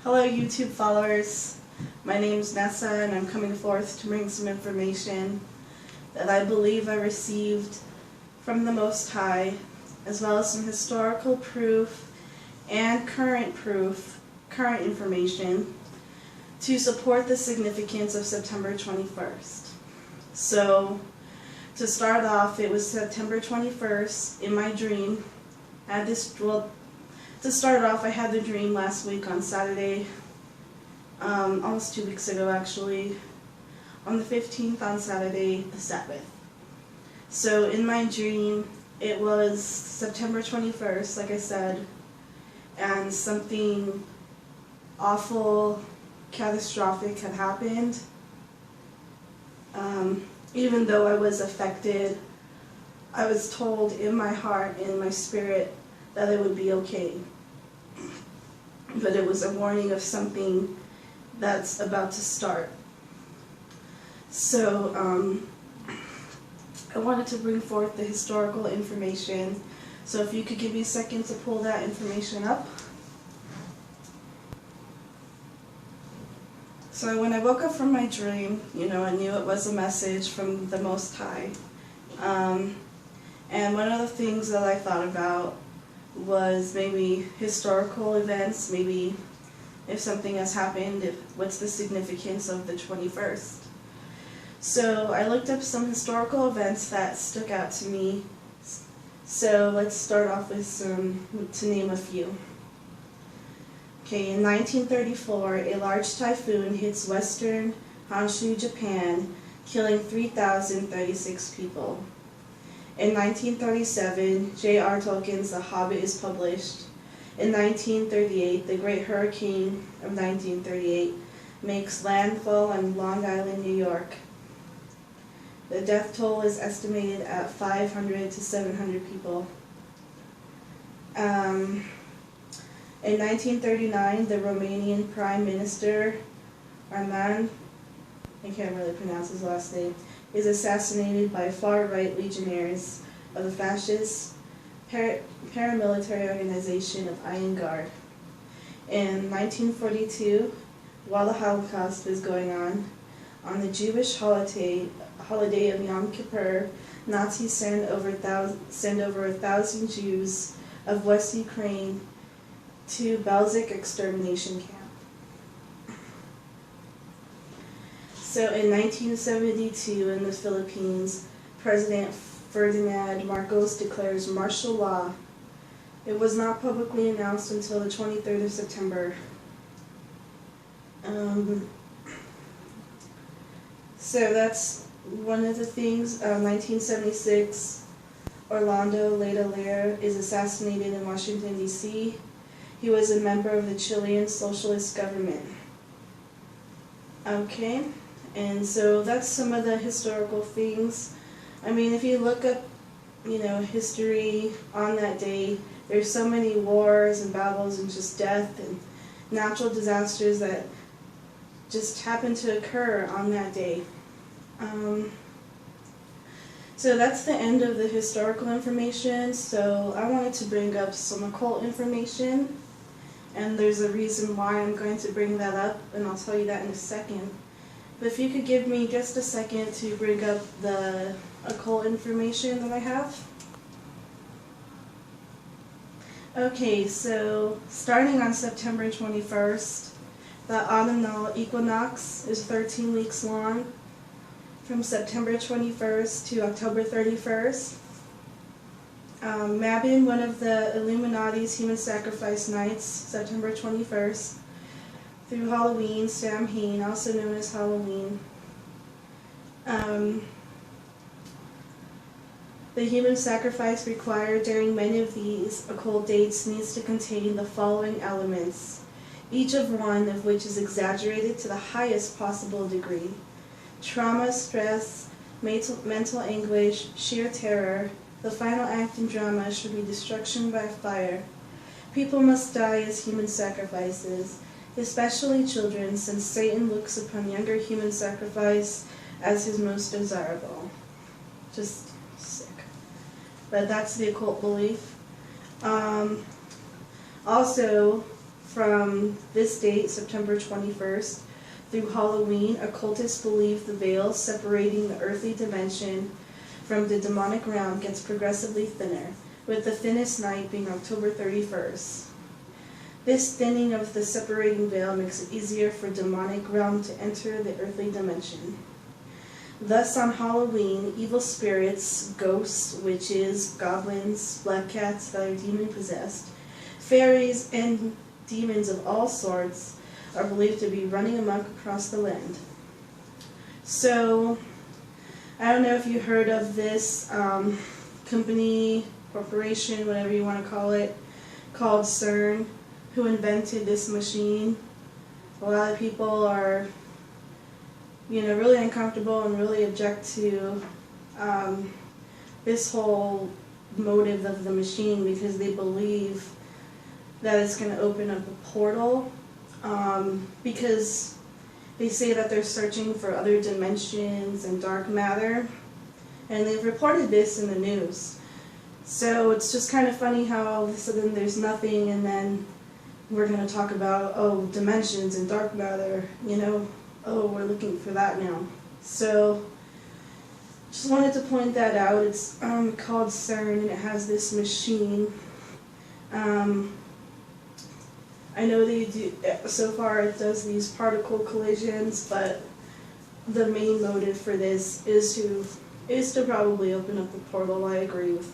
Hello YouTube followers, my name is Nessa and I'm coming forth to bring some information that I believe I received from the Most High, as well as some historical proof and current information to support the significance of September 21st. So, to start off, it was September 21st in my dream. To start off, I had the dream last week on Saturday, almost 2 weeks ago actually, on the 15th on Saturday, the Sabbath. So in my dream, it was September 21st, like I said, and something awful, catastrophic had happened. Even though I was affected, I was told in my heart, in my spirit, that it would be okay. But it was a warning of something that's about to start. So I wanted to bring forth the historical information. So if you could give me a second to pull that information up. So when I woke up from my dream, I knew it was a message from the Most High. And one of the things that I thought about was maybe historical events, maybe if something has happened, what's the significance of the 21st. So I looked up some historical events that stuck out to me. So let's start off with to name a few. Okay, in 1934, a large typhoon hits western Honshu, Japan, killing 3,036 people. In 1937, J.R. Tolkien's The Hobbit is published. In 1938, the Great Hurricane of 1938 makes landfall on Long Island, New York. The death toll is estimated at 500 to 700 people. In 1939, the Romanian Prime Minister, Arman, I can't really pronounce his last name, is assassinated by far-right legionnaires of the fascist paramilitary organization of Iron Guard. In 1942, while the Holocaust was going on the Jewish holiday of Yom Kippur, Nazis send over 1,000 Jews of West Ukraine to Belzec extermination camp. So in 1972 in the Philippines, President Ferdinand Marcos declares martial law. It was not publicly announced until the 23rd of September. So that's one of the things. 1976, Orlando Letelier is assassinated in Washington, D.C. He was a member of the Chilean socialist government. Okay, and so that's some of the historical things. I mean, if you look up, history on that day, there's so many wars and battles and just death and natural disasters that just happen to occur on that day. So that's the end of the historical information. So I wanted to bring up some occult information, and there's a reason why I'm going to bring that up, and I'll tell you that in a second. But if you could give me just a second to bring up the occult information that I have. Okay, so starting on September 21st, the autumnal equinox is 13 weeks long, from September 21st to October 31st. Mabon, one of the Illuminati's human sacrifice nights, September 21st, through Halloween, Samhain, also known as Halloween. The human sacrifice required during many of these occult dates needs to contain the following elements, each of one of which is exaggerated to the highest possible degree: trauma, stress, mental anguish, sheer terror. The final act in drama should be destruction by fire. People must die as human sacrifices, especially children, since Satan looks upon younger human sacrifice as his most desirable. Just sick. But that's the occult belief. Also, from from this date, September 21st, through Halloween, occultists believe the veil separating the earthly dimension from the demonic realm gets progressively thinner, with the thinnest night being October 31st. This thinning of the separating veil makes it easier for demonic realm to enter the earthly dimension. Thus, on Halloween, evil spirits, ghosts, witches, goblins, black cats that are demon-possessed, fairies, and demons of all sorts are believed to be running amok across the land. So, I don't know if you heard of this company, corporation, whatever you want to call it, called CERN, who invented this machine. A lot of people are, really uncomfortable and really object to this whole motive of the machine because they believe that it's going to open up a portal, because they say that they're searching for other dimensions and dark matter, and they've reported this in the news. So it's just kind of funny how all of a sudden there's nothing, and then we're going to talk about, dimensions and dark matter, we're looking for that now. So just wanted to point that out. It's called CERN, and it has this machine. I know they do, so far it does these particle collisions, but the main motive for this is to probably open up the portal. I agree with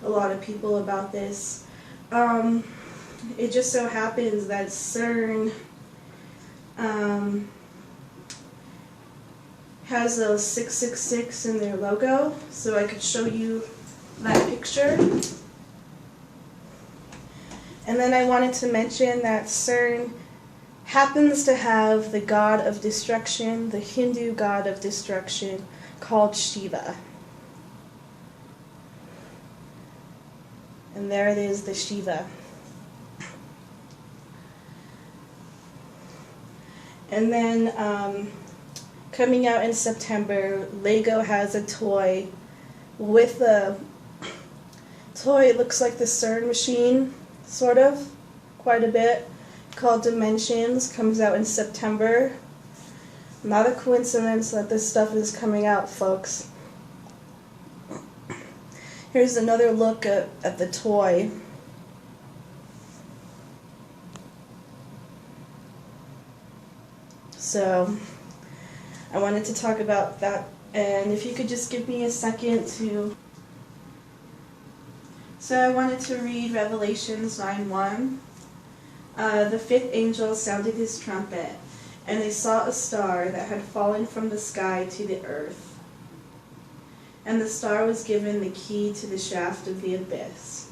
a lot of people about this. It just so happens that CERN has a 666 in their logo, so I could show you that picture. And then I wanted to mention that CERN happens to have the god of destruction, the Hindu god of destruction, called Shiva. And there it is, the Shiva. And then coming out in September, Lego has a toy with a toy, it looks like the CERN machine, sort of, quite a bit, called Dimensions, comes out in September. Not a coincidence that this stuff is coming out, folks. Here's another look at the toy. So, I wanted to talk about that, and if you could just give me a second to... So I wanted to read Revelations 9:1. The fifth angel sounded his trumpet, and they saw a star that had fallen from the sky to the earth. And the star was given the key to the shaft of the abyss.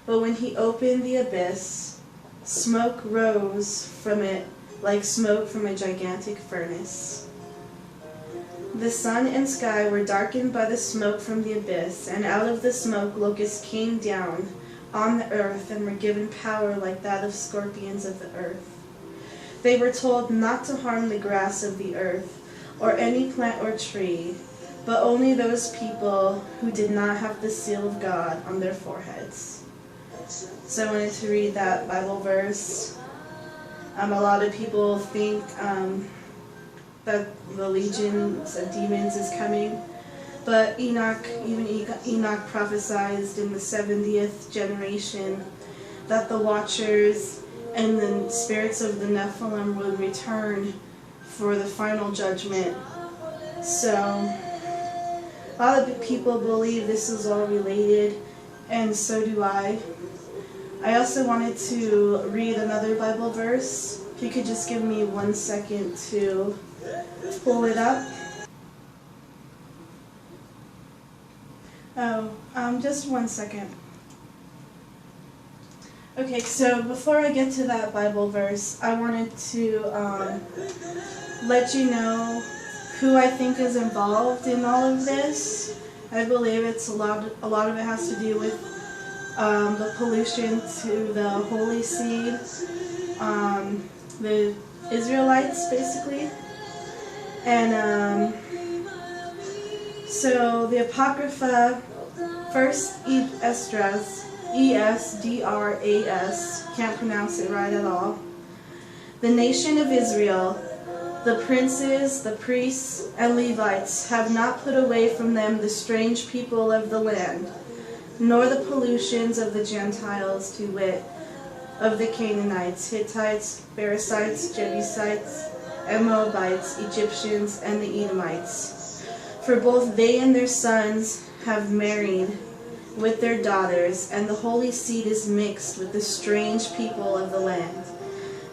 But when he opened the abyss, smoke rose from it like smoke from a gigantic furnace. The sun and sky were darkened by the smoke from the abyss, and out of the smoke locusts came down on the earth and were given power like that of scorpions of the earth. They were told not to harm the grass of the earth, or any plant or tree, but only those people who did not have the seal of God on their foreheads. So I wanted to read that Bible verse. A lot of people think that the legions of demons is coming, but Enoch prophesied in the 70th generation that the Watchers and the spirits of the Nephilim would return for the final judgment. So a lot of people believe this is all related, and so do I. I also wanted to read another Bible verse. If you could just give me 1 second to pull it up. Just 1 second. Okay, so before I get to that Bible verse, I wanted to let you know who I think is involved in all of this. I believe it's a lot of it has to do with the pollution to the holy seed, the Israelites basically, and so the Apocrypha, first Esdras, Esdras, can't pronounce it right at all, The nation of Israel, the princes, the priests, and Levites have not put away from them the strange people of the land, nor the pollutions of the Gentiles, to wit, of the Canaanites, Hittites, Perizzites, Jebusites, and Moabites, Egyptians, and the Edomites. For both they and their sons have married with their daughters, and the holy seed is mixed with the strange people of the land.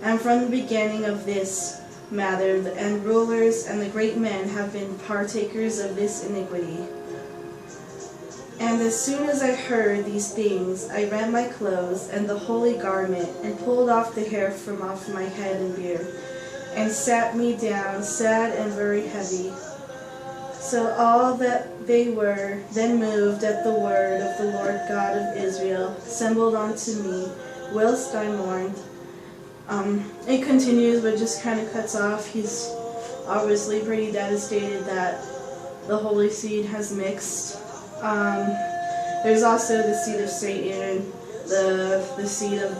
And from the beginning of this matter, the rulers and the great men have been partakers of this iniquity. And as soon as I heard these things, I rent my clothes and the holy garment, and pulled off the hair from off my head and beard, and sat me down, sad and very heavy. So all that they were then moved at the word of the Lord God of Israel, assembled unto me, whilst I mourned. It continues, but just kind of cuts off. He's obviously pretty devastated that the holy seed has mixed. There's also the seed of Satan, the seed of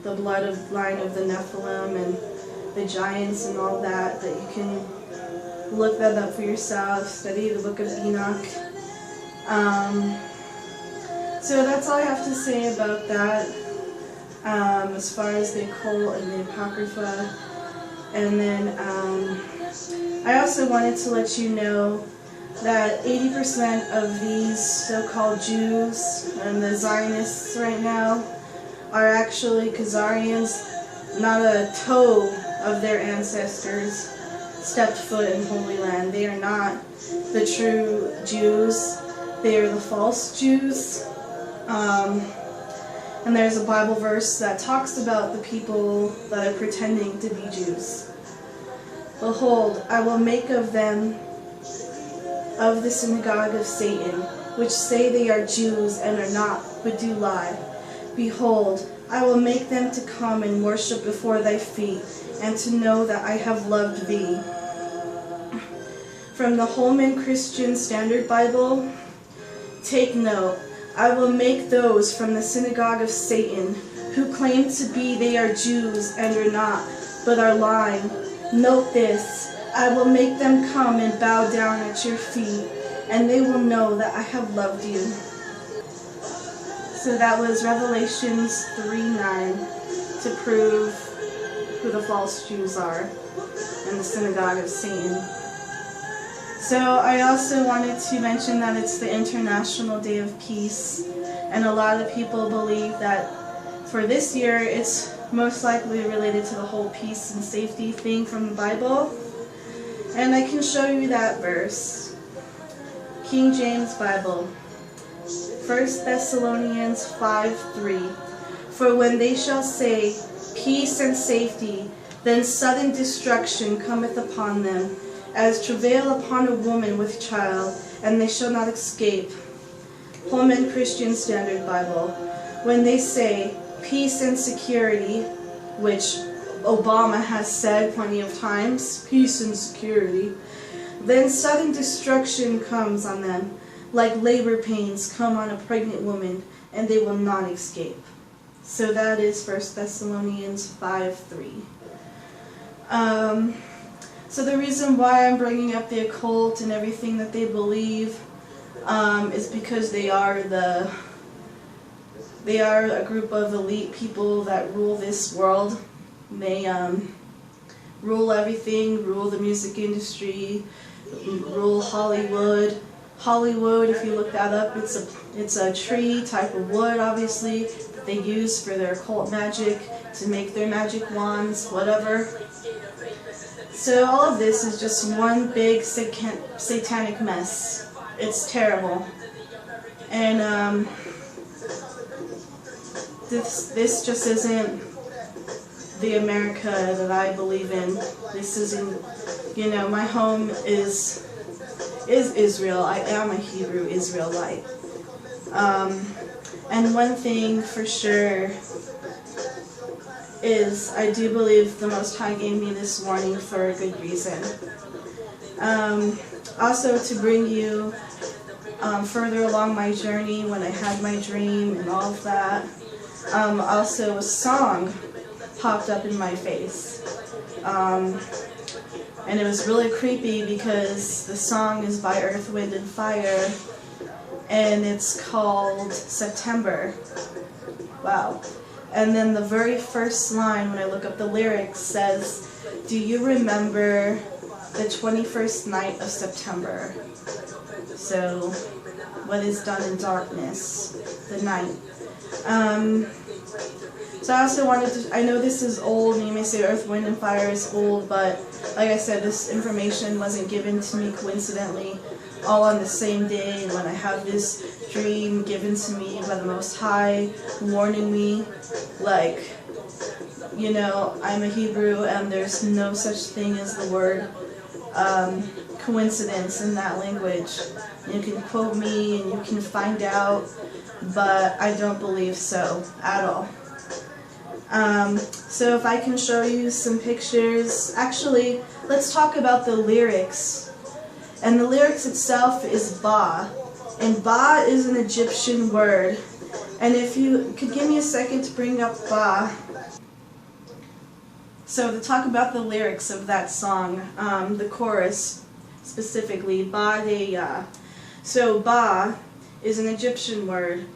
the blood of line of the Nephilim and the giants and all that you can look that up for yourself, study the book of Enoch. So that's all I have to say about that, as far as the occult and the Apocrypha. And then I also wanted to let you know that 80% of these so-called Jews and the Zionists right now are actually Khazarians. Not a toe of their ancestors stepped foot in Holy Land. They are not the true Jews. They are the false Jews. And there's a Bible verse that talks about the people that are pretending to be Jews. Behold, I will make of them of the synagogue of Satan, which say they are Jews and are not, but do lie. Behold, I will make them to come and worship before thy feet, and to know that I have loved thee. From the Holman Christian Standard Bible, take note, I will make those from the synagogue of Satan, who claim to be they are Jews and are not, but are lying. Note this, I will make them come and bow down at your feet, and they will know that I have loved you. So that was Revelations 3:9 to prove who the false Jews are in the synagogue of Satan. So I also wanted to mention that it's the International Day of Peace, and a lot of people believe that for this year it's most likely related to the whole peace and safety thing from the Bible. And I can show you that verse. King James Bible, 1 Thessalonians 5:3. For when they shall say, peace and safety, then sudden destruction cometh upon them, as travail upon a woman with child, and they shall not escape. Holman Christian Standard Bible. When they say peace and security, which Obama has said plenty of times, peace and security, then sudden destruction comes on them, like labor pains come on a pregnant woman, and they will not escape. So that is 1 Thessalonians 5:3. So the reason why I'm bringing up the occult and everything that they believe is because they are a group of elite people that rule this world. They rule everything, rule the music industry, rule Hollywood. Hollywood, if you look that up, it's a tree type of wood, obviously, that they use for their occult magic, to make their magic wands, whatever. So all of this is just one big satanic mess. It's terrible. And this just isn't the America that I believe in. This isn't, my home is Israel. I am a Hebrew Israelite. And one thing for sure is I do believe the Most High gave me this warning for a good reason. Also to bring you further along my journey when I had my dream and all of that. Also a song popped up in my face. And it was really creepy because the song is by Earth, Wind, and Fire, and it's called September. Wow. And then the very first line, when I look up the lyrics, says, "Do you remember the 21st night of September?" So, what is done in darkness, the night. So I also wanted to, I know this is old, and you may say Earth, Wind, and Fire is old, but like I said, this information wasn't given to me coincidentally, all on the same day when I have this dream given to me by the Most High, warning me, like, you know, I'm a Hebrew, and there's no such thing as the word coincidence in that language. You can quote me, and you can find out, but I don't believe so at all. So if I can show you some pictures, actually, let's talk about the lyrics. And the lyrics itself is Ba, and Ba is an Egyptian word. And if you could give me a second to bring up Ba. So to talk about the lyrics of that song, the chorus specifically, Ba de Ya. So Ba is an Egyptian word.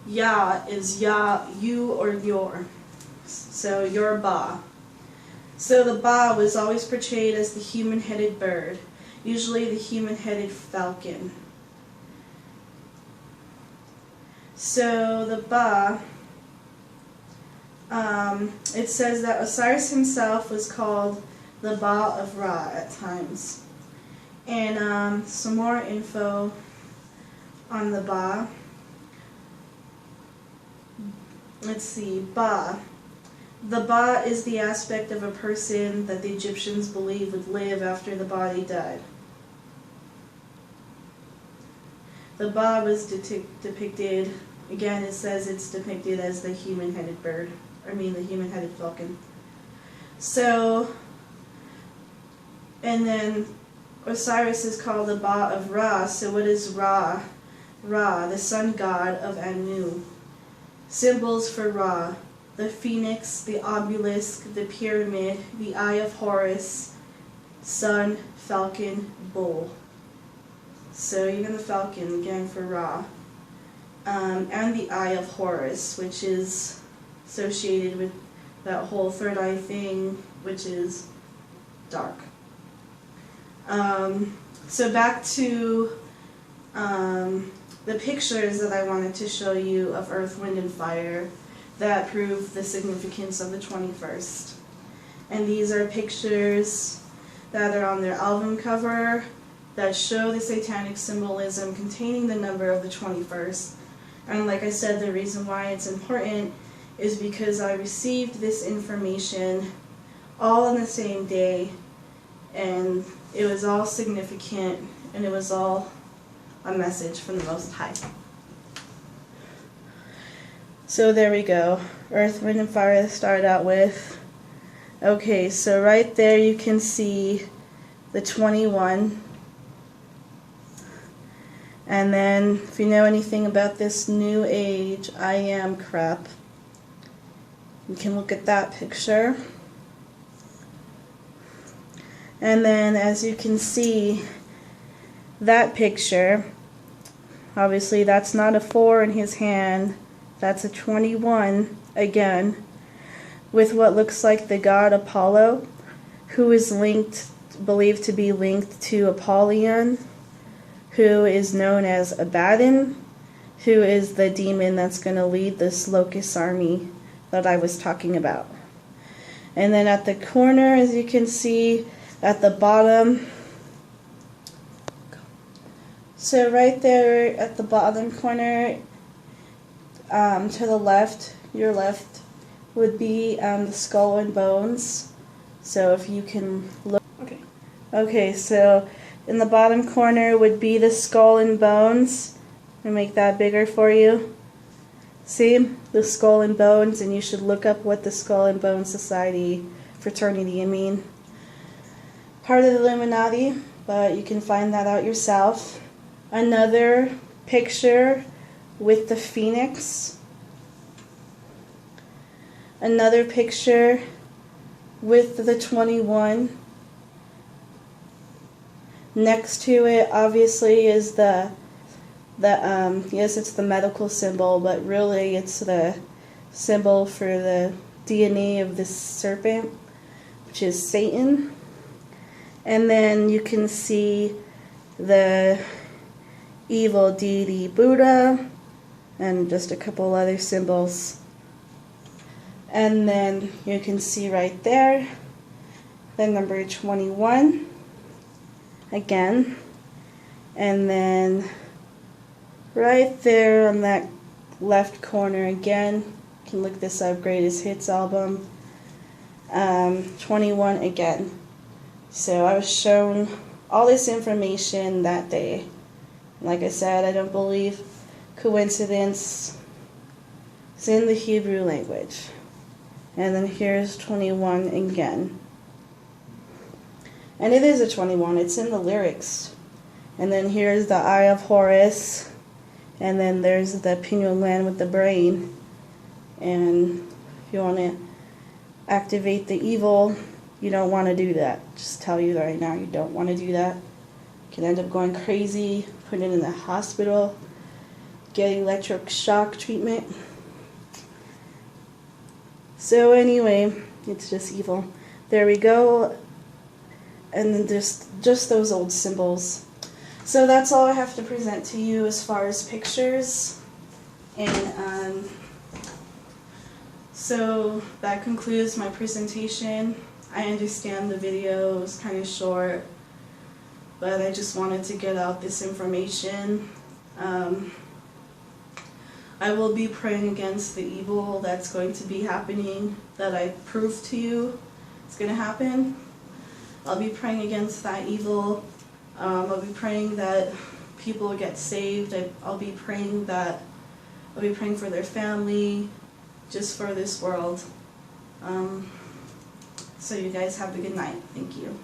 Ya is ya, you or your. So your Ba. So the Ba was always portrayed as the human-headed bird, usually the human-headed falcon. So the Ba, it says that Osiris himself was called the Ba of Ra at times. And some more info on the Ba. Let's see, Ba. The Ba is the aspect of a person that the Egyptians believed would live after the body died. The Ba was depicted, again it says it's depicted as the human-headed bird, the human-headed falcon. So, and then Osiris is called the Ba of Ra, so what is Ra? Ra, the sun god of Anu. Symbols for Ra: the phoenix, the obelisk, the pyramid, the eye of Horus, sun, falcon, bull. So even the falcon, again for Ra. And the eye of Horus, which is associated with that whole third eye thing, which is dark. So back to the pictures that I wanted to show you of Earth, Wind, and Fire that prove the significance of the 21st. And these are pictures that are on their album cover that show the satanic symbolism containing the number of the 21st. And like I said, the reason why it's important is because I received this information all on the same day, and it was all significant, and it was all a message from the Most High. So there we go. Earth, Wind, and Fire to start out with. Okay, so right there you can see the 21. And then, if you know anything about this New Age I am crap, you can look at that picture. And then, as you can see, that picture, obviously that's not a 4 in his hand, that's a 21 again, with what looks like the god Apollo, who is believed to be linked to Apollyon, who is known as Abaddon, who is the demon that's going to lead this locust army that I was talking about. And then at the corner, as you can see, at the bottom, so right there at the bottom corner, to the left, your left, would be the skull and bones. So if you can look. Okay, so in the bottom corner would be the skull and bones. I'll make that bigger for you. See? The skull and bones, and you should look up what the Skull and Bones Society, fraternity, part of the Illuminati, but you can find that out yourself. Another picture with the phoenix. another picture with the 21. Next to it, obviously, is yes, it's the medical symbol, but really it's the symbol for the DNA of this serpent, which is Satan. And then you can see the evil deity Buddha and just a couple other symbols. And then you can see right there the number 21 again. And then right there on that left corner again, you can look this up, Greatest Hits album, 21 again. So I was shown all this information that day. Like I said, I don't believe coincidence. It's in the Hebrew language. And then here's 21 again. And it is a 21, it's in the lyrics. And then here's the Eye of Horus. And then there's the pineal gland with the brain. And if you want to activate the evil, you don't want to do that. Just tell you right now, you don't want to do that. You can end up going crazy, put it in the hospital, get electric shock treatment. So anyway, it's just evil. There we go. And then just those old symbols. So that's all I have to present to you as far as pictures. And so that concludes my presentation. I understand the video was kind of short, but I just wanted to get out this information. I will be praying against the evil that's going to be happening, that I proved to you it's going to happen. I'll be praying against that evil. I'll be praying that people get saved. I'll be praying for their family, just for this world. So you guys have a good night. Thank you.